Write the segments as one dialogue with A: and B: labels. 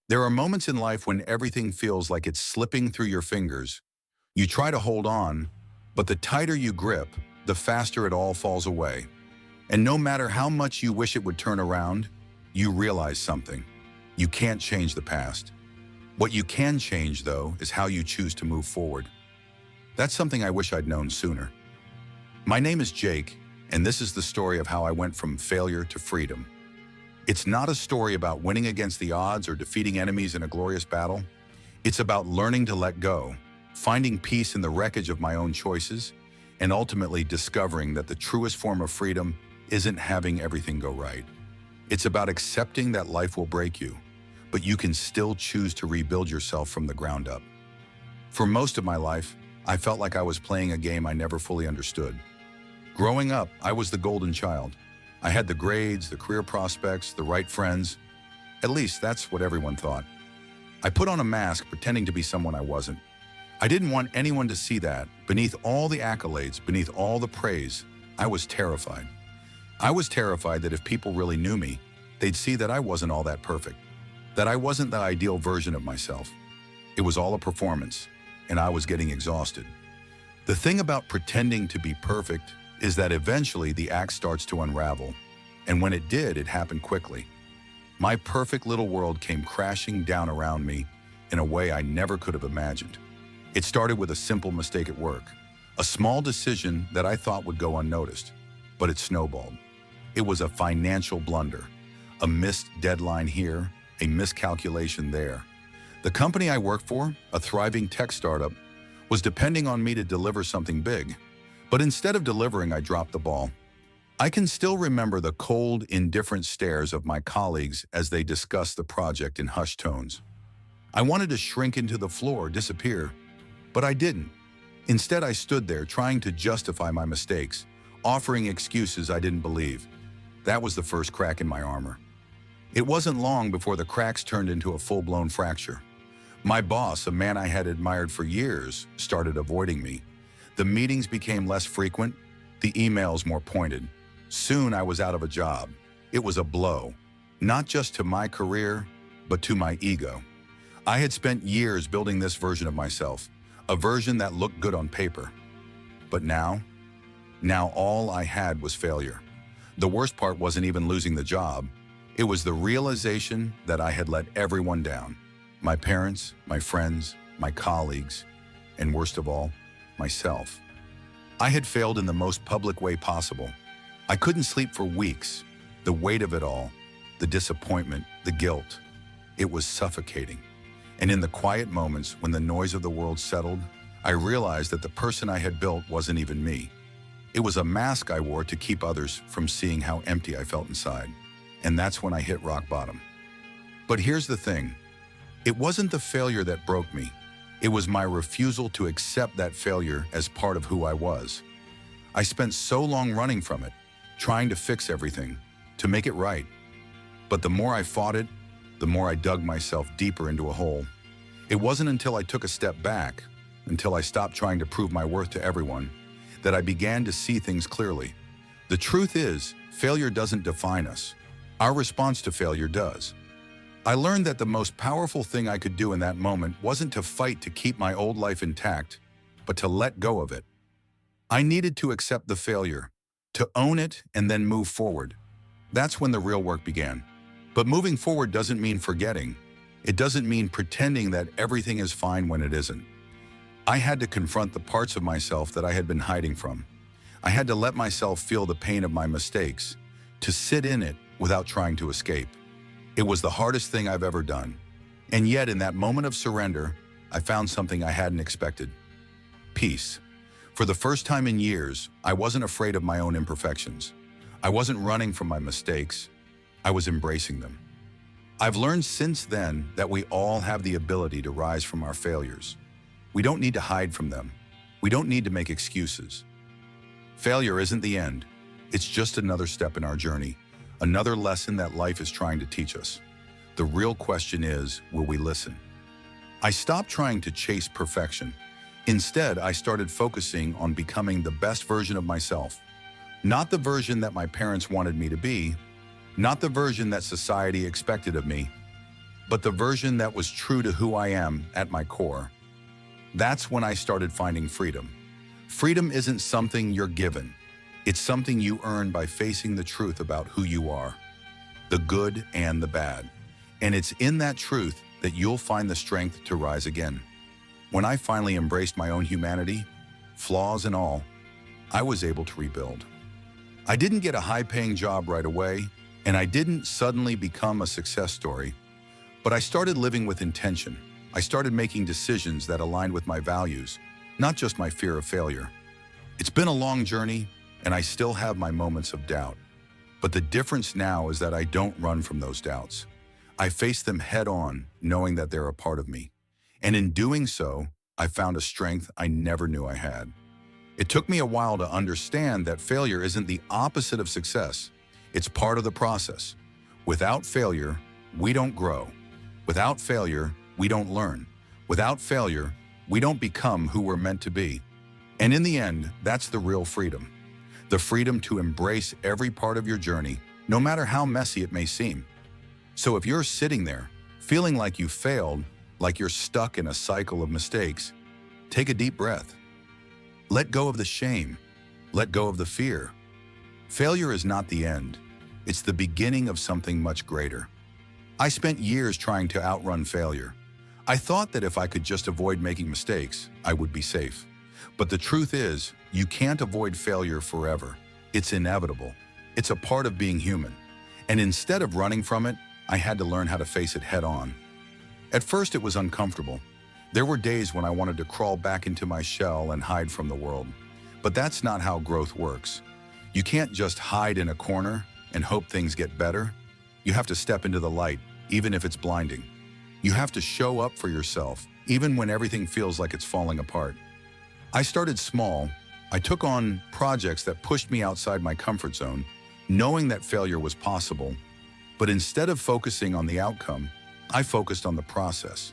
A: There are moments in life when everything feels like it's slipping through your fingers. You try to hold on, but the tighter you grip, the faster it all falls away. And no matter how much you wish it would turn around, you realize something. You can't change the past. What you can change, though, is how you choose to move forward. That's something I wish I'd known sooner. My name is Jake, and this is the story of how I went from failure to freedom. It's not a story about winning against the odds or defeating enemies in a glorious battle. It's about learning to let go, finding peace in the wreckage of my own choices, and ultimately discovering that the truest form of freedom isn't having everything go right. It's about accepting that life will break you, but you can still choose to rebuild yourself from the ground up. For most of my life, I felt like I was playing a game I never fully understood. Growing up, I was the golden child. I had the grades, the career prospects, the right friends. At least that's what everyone thought. I put on a mask pretending to be someone I wasn't. I didn't want anyone to see that. Beneath all the accolades, beneath all the praise, I was terrified. I was terrified that if people really knew me, they'd see that I wasn't all that perfect, that I wasn't the ideal version of myself. It was all a performance, and I was getting exhausted. The thing about pretending to be perfect is that eventually the act starts to unravel, and when it did, it happened quickly. My perfect little world came crashing down around me in a way I never could have imagined. It started with a simple mistake at work, a small decision that I thought would go unnoticed, but it snowballed. It was a financial blunder, a missed deadline here, a miscalculation there. The company I worked for, a thriving tech startup, was depending on me to deliver something big. But instead of delivering, I dropped the ball. I can still remember the cold, indifferent stares of my colleagues as they discussed the project in hushed tones. I wanted to shrink into the floor, disappear, but I didn't. Instead, I stood there trying to justify my mistakes, offering excuses I didn't believe. That was the first crack in my armor. It wasn't long before the cracks turned into a full-blown fracture. My boss, a man I had admired for years, started avoiding me. The meetings became less frequent, the emails more pointed. Soon I was out of a job. It was a blow, not just to my career, but to my ego. I had spent years building this version of myself, a version that looked good on paper. But now all I had was failure. The worst part wasn't even losing the job. It was the realization that I had let everyone down. My parents, my friends, my colleagues, and worst of all, myself. I had failed in the most public way possible. I couldn't sleep for weeks. The weight of it all, the disappointment, the guilt, it was suffocating. And in the quiet moments when the noise of the world settled, I realized that the person I had built wasn't even me. It was a mask I wore to keep others from seeing how empty I felt inside. And that's when I hit rock bottom. But here's the thing. It wasn't the failure that broke me. It was my refusal to accept that failure as part of who I was. I spent so long running from it, trying to fix everything, to make it right. But the more I fought it, the more I dug myself deeper into a hole. It wasn't until I took a step back, until I stopped trying to prove my worth to everyone, that I began to see things clearly. The truth is, failure doesn't define us. Our response to failure does. I learned that the most powerful thing I could do in that moment wasn't to fight to keep my old life intact, but to let go of it. I needed to accept the failure, to own it and then move forward. That's when the real work began. But moving forward doesn't mean forgetting. It doesn't mean pretending that everything is fine when it isn't. I had to confront the parts of myself that I had been hiding from. I had to let myself feel the pain of my mistakes, to sit in it without trying to escape. It was the hardest thing I've ever done. And yet, in that moment of surrender, I found something I hadn't expected. Peace. For the first time in years, I wasn't afraid of my own imperfections. I wasn't running from my mistakes. I was embracing them. I've learned since then that we all have the ability to rise from our failures. We don't need to hide from them. We don't need to make excuses. Failure isn't the end. It's just another step in our journey. Another lesson that life is trying to teach us. The real question is, will we listen? I stopped trying to chase perfection. Instead, I started focusing on becoming the best version of myself. Not the version that my parents wanted me to be, not the version that society expected of me, but the version that was true to who I am at my core. That's when I started finding freedom. Freedom isn't something you're given. It's something you earn by facing the truth about who you are, the good and the bad. And it's in that truth that you'll find the strength to rise again. When I finally embraced my own humanity, flaws and all, I was able to rebuild. I didn't get a high-paying job right away, and I didn't suddenly become a success story, but I started living with intention. I started making decisions that aligned with my values, not just my fear of failure. It's been a long journey, and I still have my moments of doubt. But the difference now is that I don't run from those doubts. I face them head-on, knowing that they're a part of me. And in doing so, I found a strength I never knew I had. It took me a while to understand that failure isn't the opposite of success. It's part of the process. Without failure, we don't grow. Without failure, we don't learn. Without failure, we don't become who we're meant to be. And in the end, that's the real freedom. The freedom to embrace every part of your journey, no matter how messy it may seem. So if you're sitting there, feeling like you failed, like you're stuck in a cycle of mistakes, take a deep breath. Let go of the shame. Let go of the fear. Failure is not the end. It's the beginning of something much greater. I spent years trying to outrun failure. I thought that if I could just avoid making mistakes, I would be safe. But the truth is, you can't avoid failure forever. It's inevitable. It's a part of being human. And instead of running from it, I had to learn how to face it head on. At first, it was uncomfortable. There were days when I wanted to crawl back into my shell and hide from the world. But that's not how growth works. You can't just hide in a corner and hope things get better. You have to step into the light, even if it's blinding. You have to show up for yourself, even when everything feels like it's falling apart. I started small. I took on projects that pushed me outside my comfort zone, knowing that failure was possible. But instead of focusing on the outcome, I focused on the process.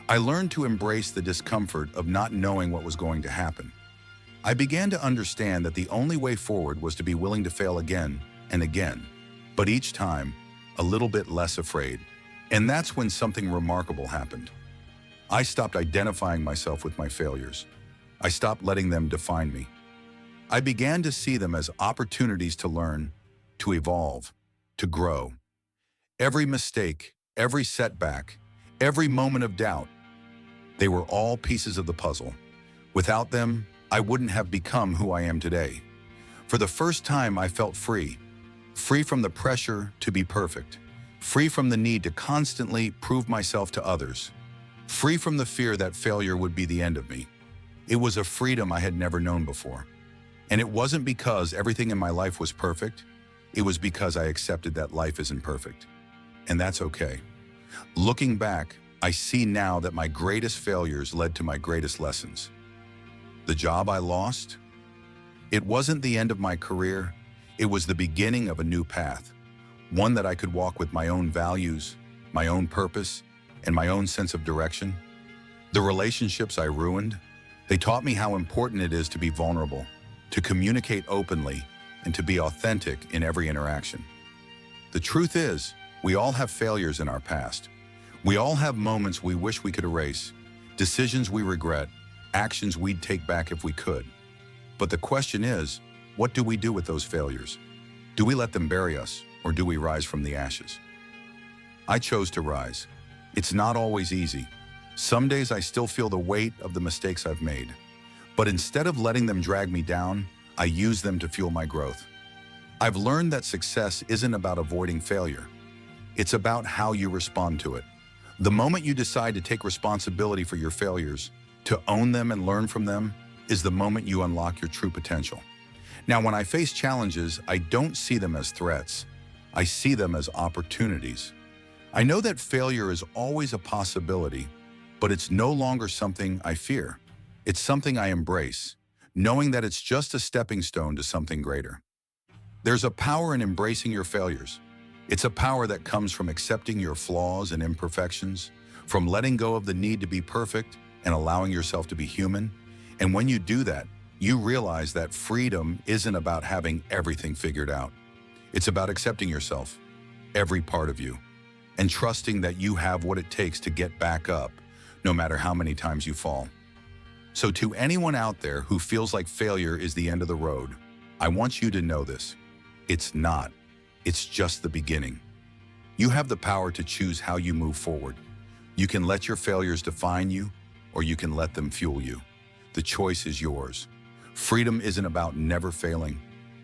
A: I learned to embrace the discomfort of not knowing what was going to happen. I began to understand that the only way forward was to be willing to fail again and again, but each time, a little bit less afraid. And that's when something remarkable happened. I stopped identifying myself with my failures. I stopped letting them define me. I began to see them as opportunities to learn, to evolve, to grow. Every mistake, every setback, every moment of doubt, they were all pieces of the puzzle. Without them, I wouldn't have become who I am today. For the first time, I felt free. Free from the pressure to be perfect. Free from the need to constantly prove myself to others. Free from the fear that failure would be the end of me. It was a freedom I had never known before. And it wasn't because everything in my life was perfect. It was because I accepted that life isn't perfect. And that's okay. Looking back, I see now that my greatest failures led to my greatest lessons. The job I lost? It wasn't the end of my career. It was the beginning of a new path. One that I could walk with my own values, my own purpose, and my own sense of direction. The relationships I ruined, they taught me how important it is to be vulnerable, to communicate openly, and to be authentic in every interaction. The truth is, we all have failures in our past. We all have moments we wish we could erase, decisions we regret, actions we'd take back if we could. But the question is, what do we do with those failures? Do we let them bury us, or do we rise from the ashes? I chose to rise. It's not always easy. Some days I still feel the weight of the mistakes I've made. But instead of letting them drag me down, I use them to fuel my growth. I've learned that success isn't about avoiding failure. It's about how you respond to it. The moment you decide to take responsibility for your failures, to own them and learn from them, is the moment you unlock your true potential. Now, when I face challenges, I don't see them as threats. I see them as opportunities. I know that failure is always a possibility, but it's no longer something I fear. It's something I embrace, knowing that it's just a stepping stone to something greater. There's a power in embracing your failures. It's a power that comes from accepting your flaws and imperfections, from letting go of the need to be perfect and allowing yourself to be human. And when you do that, you realize that freedom isn't about having everything figured out. It's about accepting yourself, every part of you. and trusting that you have what it takes to get back up, no matter how many times you fall. So to anyone out there who feels like failure is the end of the road, I want you to know this. It's not. It's just the beginning. You have the power to choose how you move forward. You can let your failures define you, or you can let them fuel you. The choice is yours. Freedom isn't about never failing.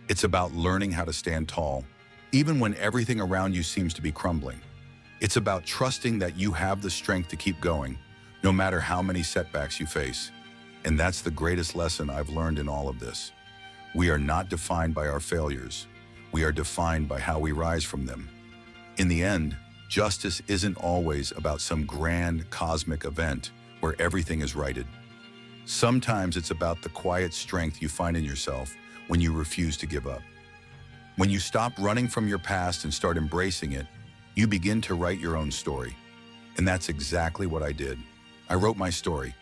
A: It's about learning how to stand tall, even when everything around you seems to be crumbling. It's about trusting that you have the strength to keep going, no matter how many setbacks you face. And that's the greatest lesson I've learned in all of this. We are not defined by our failures. We are defined by how we rise from them. In the end, justice isn't always about some grand cosmic event where everything is righted. Sometimes it's about the quiet strength you find in yourself when you refuse to give up. When you stop running from your past and start embracing it, you begin to write your own story. And that's exactly what I did. I wrote my story,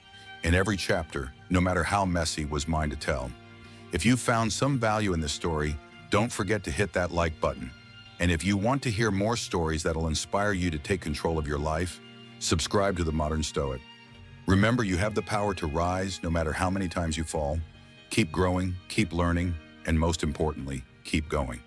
A: and every chapter, no matter how messy, was mine to tell. If you found some value in this story, don't forget to hit that like button. And if you want to hear more stories that'll inspire you to take control of your life, subscribe to The Modern Stoic. Remember, you have the power to rise no matter how many times you fall. Keep growing, keep learning, and most importantly, keep going.